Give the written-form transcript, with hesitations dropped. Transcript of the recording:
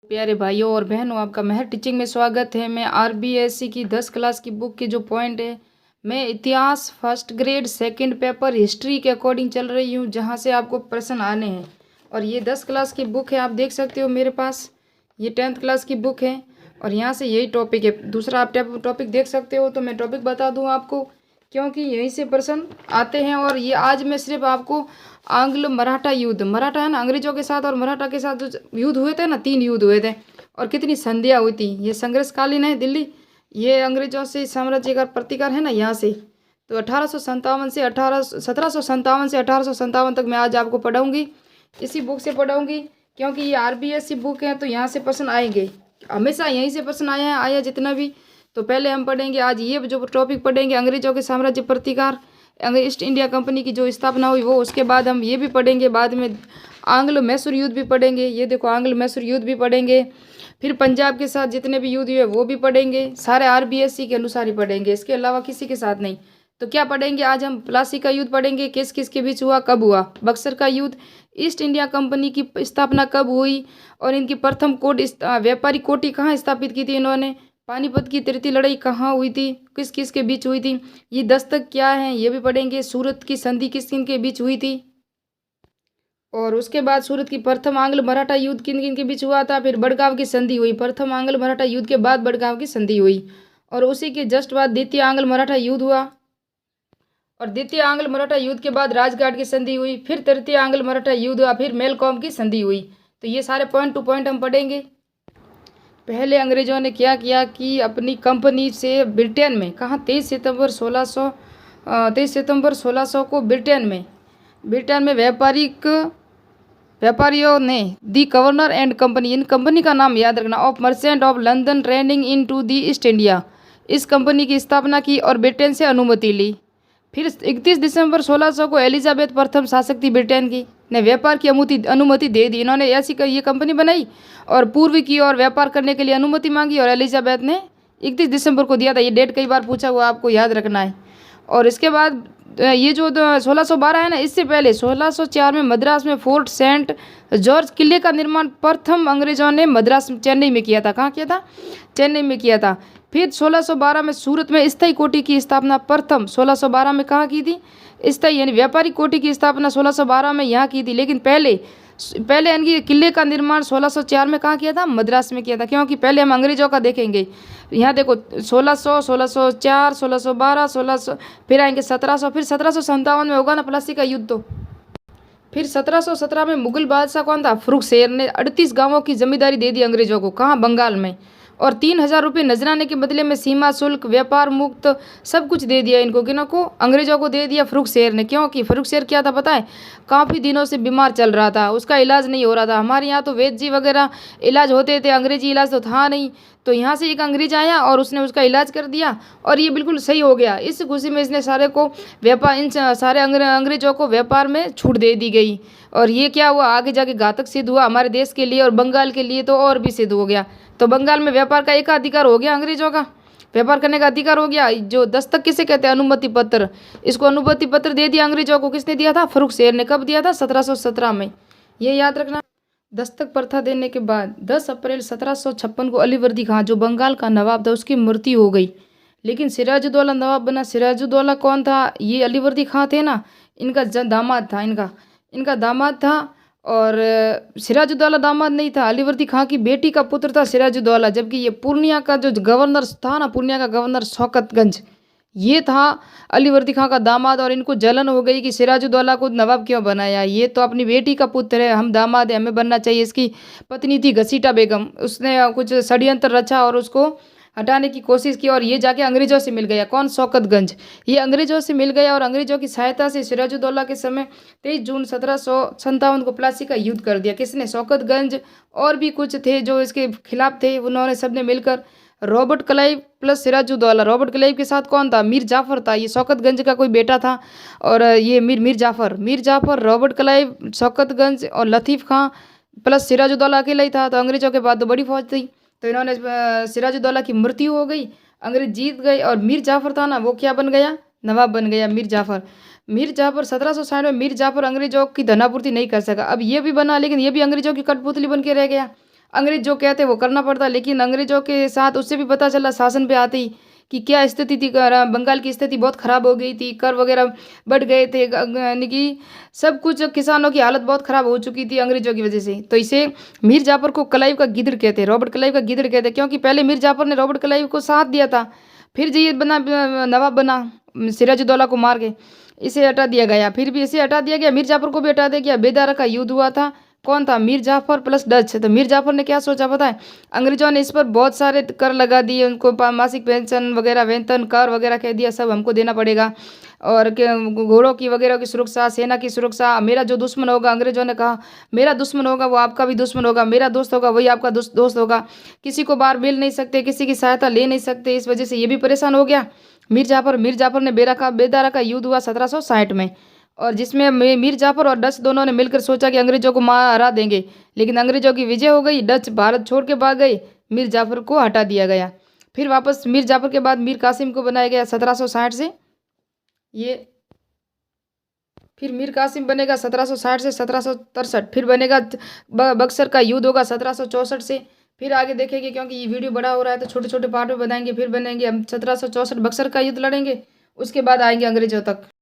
प्यारे भाइयों और बहनों, आपका महर टीचिंग में स्वागत है। मैं आरबीएससी की 10 क्लास की बुक के जो पॉइंट है, मैं इतिहास first grade second paper history के अकॉर्डिंग चल रही हूँ, जहाँ से आपको प्रश्न आने हैं। और ये 10 क्लास की बुक है, आप देख सकते हो मेरे पास। ये 10th क्लास की बुक है और यहाँ से यही टॉपिक है। दूसरा आप टॉपिक देख सकते हो, तो मैं टॉपिक बता दूँ आपको, क्योंकि यहीं से प्रश्न आते हैं। और ये आज मैं सिर्फ आपको आंग्ल मराठा युद्ध, मराठा है ना अंग्रेजों के साथ, और मराठा के साथ जो युद्ध हुए थे ना, 3 युद्ध हुए थे और कितनी संधियाँ हुई थी। ये संघर्षकालीन है दिल्ली, ये अंग्रेजों से साम्राज्य का प्रतिकार है ना यहाँ से। तो 1757 से 1857 तक मैं आज आपको पढ़ाऊँगी, इसी बुक से पढ़ाऊँगी, क्योंकि ये आरबीएससी बुक है। तो यहाँ से प्रश्न आएंगे, हमेशा यहीं से प्रश्न आया जितना भी। तो पहले हम पढ़ेंगे आज ये जो टॉपिक पढ़ेंगे, अंग्रेजों के साम्राज्य प्रतिकार, ईस्ट इंडिया कंपनी की जो स्थापना हुई वो। उसके बाद हम ये भी पढ़ेंगे, बाद में आंग्ल मैसूर युद्ध भी पढ़ेंगे। ये देखो, आंग्ल मैसूर युद्ध भी पढ़ेंगे। फिर पंजाब के साथ जितने भी युद्ध हुए वो भी पढ़ेंगे, सारे आरबीएससी के अनुसार ही पढ़ेंगे, इसके अलावा किसी के साथ नहीं। तो क्या पढ़ेंगे आज हम? प्लासी का युद्ध पढ़ेंगे, किस किस के बीच हुआ, कब हुआ। बक्सर का युद्ध, ईस्ट इंडिया कंपनी की स्थापना कब हुई, और इनकी प्रथम कोट व्यापारी कोठी कहाँ स्थापित की थी इन्होंने। पानीपत की तृतीय लड़ाई कहाँ हुई थी, किस किस के बीच हुई थी। ये दस्तक क्या है ये भी पढ़ेंगे। सूरत की संधि किस किन के बीच हुई थी, और उसके बाद सूरत की प्रथम आंग्ल मराठा युद्ध किन किन के बीच हुआ था। फिर बड़गांव की संधि हुई, प्रथम आंग्ल मराठा युद्ध के बाद बड़गांव की संधि हुई, और उसी के जस्ट बाद द्वितीय आंग्ल मराठा युद्ध हुआ, और द्वितीय आंग्ल मराठा युद्ध के बाद राजघाट की संधि हुई, फिर तृतीय आंग्ल मराठा युद्ध हुआ, फिर मेलकॉम की संधि हुई। तो ये सारे पॉइंट टू पॉइंट हम पढ़ेंगे। पहले अंग्रेजों ने क्या किया कि अपनी कंपनी से ब्रिटेन में, कहाँ, 23 सितंबर 1600 को ब्रिटेन में व्यापारियों ने दी गवर्नर एंड कंपनी, इन कंपनी का नाम याद रखना, of merchant of London trading into the East India, इस कंपनी की स्थापना की और ब्रिटेन से अनुमति ली। फिर 31 दिसंबर 1600 को एलिजाबेथ प्रथम शासक थी ब्रिटेन की, ने व्यापार की अनुमति दे दी। इन्होंने ऐसी ये कंपनी बनाई और पूर्व की ओर व्यापार करने के लिए अनुमति मांगी, और एलिजाबेथ ने 31 दिसंबर को दिया था। ये डेट कई बार पूछा हुआ, आपको याद रखना है। और इसके बाद ये जो 1612 है ना, इससे पहले 1604 में मद्रास में फोर्ट सेंट जॉर्ज किले का निर्माण प्रथम अंग्रेजों ने चेन्नई में किया था। कहाँ किया था? चेन्नई में किया था। फिर 1612 में सूरत में स्थायी कोठी की स्थापना प्रथम 1612 में कहाँ की थी? स्थायी यानी व्यापारिक कोठी की स्थापना 1612 में यहाँ की थी। लेकिन पहले इनकी किले का निर्माण 1604 में कहाँ किया था? मद्रास में किया था। क्योंकि पहले हम अंग्रेजों का देखेंगे। यहाँ देखो, 1600, 1604, 1612, 1600, फिर आएंगे 1700, फिर 1757 में होगा ना प्लासी का युद्ध। तो फिर 1717 में मुगल बादशाह कौन था? फर्रुखशेर ने 38 गांवों की जमींदारी दे दी अंग्रेजों को। कहाँ? बंगाल में। और 3000 रुपये नजराने के बदले में सीमा शुल्क, व्यापार मुक्त, सब कुछ दे दिया इनको। किन को? अंग्रेजों को दे दिया फर्रुखशेर ने। क्योंकि फर्रुखशेर क्या था पता है? काफ़ी दिनों से बीमार चल रहा था, उसका इलाज नहीं हो रहा था। हमारे यहाँ तो वैद्य जी वगैरह इलाज होते थे, अंग्रेजी इलाज तो था नहीं। तो यहाँ से एक अंग्रेज आया और उसने उसका इलाज कर दिया, और ये बिल्कुल सही हो गया। इस खुशी में इसने सारे को व्यापार, इन सारे अंग्रेजों को व्यापार में छूट दे दी गई। और ये क्या हुआ? आगे जाके घातक सिद्ध हुआ हमारे देश के लिए, और बंगाल के लिए तो और भी सिद्ध हो गया। तो बंगाल में व्यापार का एक अधिकार हो गया, अंग्रेजों का व्यापार करने का अधिकार हो गया। जो दस्तक किसे कहते हैं? अनुमति पत्र। इसको अनुमति पत्र दे दिया अंग्रेजों को। किसने दिया था? फर्रुखशेर ने। कब दिया था? 1717 में। ये याद रखना। दस्तक प्रथा देने के बाद 10 अप्रैल 1756 को अलीवर्दी खां, जो बंगाल का नवाब था, उसकी मृत्यु हो गई। लेकिन सिराजुद्दौला नवाब बना। सिराजुद्दौला कौन था? ये अलीवर्दी खां थे ना, इनका दामाद था। इनका दामाद था। और सिराजुद्दौला दामाद नहीं था, अलीवर्दी खां की बेटी का पुत्र था सिराजुद्दौला। जबकि ये पूर्णिया का जो गवर्नर था ना, पूर्णिया का गवर्नर शौकतगंज, ये था अलीवर्दी खां का दामाद। और इनको जलन हो गई कि सिराजुद्दौला को नवाब क्यों बनाया, ये तो अपनी बेटी का पुत्र है, हम दामाद है, हमें बनना चाहिए। इसकी पत्नी थी घसीटा बेगम, उसने कुछ षड्यंत्र रचा और उसको हटाने की कोशिश की, और ये जाके अंग्रेजों से मिल गया। कौन? शौकतगंज। ये अंग्रेजों से मिल गया, और अंग्रेजों की सहायता से सिराजुद्दौला के समय 23 जून 1757 को प्लासी का युद्ध कर दिया। किसने? शौकतगंज। और भी कुछ थे जो इसके खिलाफ थे, उन्होंने सबने मिलकर। Robert Clive plus Sirajuddaulah. Robert Clive के साथ कौन था? मीर जाफर था। ये शौकतगंज का कोई बेटा था, और ये मीर जाफर, रॉबर्ट क्लाइव, शौकतगंज और लतीफ़ खां प्लस सिराजुद्दौला अकेला ही था। तो अंग्रेजों के बाद तो बड़ी फौज थी। तो इन्होंने सिराजुद्दौला की मृत्यु हो गई, अंग्रेज जीत गए, और मीर जाफर था ना, वो क्या बन गया? नवाब बन गया मीर जाफर। 1760 में मीर जाफर अंग्रेजों की धनापूर्ति नहीं कर सका। अब ये भी बना, लेकिन ये भी अंग्रेजों की कठपुतली बन के रह गया। अंग्रेज जो कहते वो करना पड़ता। लेकिन अंग्रेजों के साथ उससे भी पता चला शासन पे आते ही कि क्या स्थिति थी। बंगाल की स्थिति बहुत खराब हो गई थी, कर वगैरह बढ़ गए थे, यानी कि सब कुछ किसानों की हालत बहुत खराब हो चुकी थी अंग्रेजों की वजह से। तो इसे मीर जाफर को क्लाइव का गिद्ध कहते हैं, रॉबर्ट क्लाइव का गिद्ध कहते हैं, क्योंकि पहले मीर जाफर ने रॉबर्ट क्लाइव को साथ दिया था, फिर ये बना नवाब बना सिराजुद्दौला को मार के इसे हटा दिया गया। फिर भी इसे हटा दिया गया, मीर जाफर को भी हटा दिया गया। बेदारा का युद्ध हुआ था, कौन था? Mir Jafar plus Dutch. तो मीर जाफर ने क्या सोचा पता है? अंग्रेजों ने इस पर बहुत सारे कर लगा दिए, उनको मासिक पेंशन वगैरह, वेतन, कर वगैरह कह दिया सब हमको देना पड़ेगा, और घोड़ों की वगैरह की सुरक्षा, सेना की सुरक्षा। मेरा जो दुश्मन होगा, अंग्रेजों ने कहा, मेरा दुश्मन होगा वो आपका भी दुश्मन होगा, मेरा दोस्त होगा वही आपका दोस्त होगा, किसी को बाहर मिल नहीं सकते, किसी की सहायता ले नहीं सकते। इस वजह से ये भी परेशान हो गया मीर जाफर ने बेदारा का युद्ध हुआ 1760 में, और जिसमें मीर जाफर और डच दोनों ने मिलकर सोचा कि अंग्रेजों को हरा देंगे। लेकिन अंग्रेजों की विजय हो गई, डच भारत छोड़ के भाग गए, मीर जाफर को हटा दिया गया। फिर वापस मीर जाफर के बाद मीर कासिम को बनाया गया 1760 से। ये फिर मीर कासिम बनेगा 1760 से 1763। फिर बनेगा बक्सर का युद्ध होगा 1764 से। फिर आगे देखेंगे, क्योंकि ये वीडियो बड़ा हो रहा है तो छोटे छोटे पार्ट में बनाएंगे। फिर बनेंगे हम 1764 बक्सर का युद्ध लड़ेंगे, उसके बाद आएंगे अंग्रेजों तक।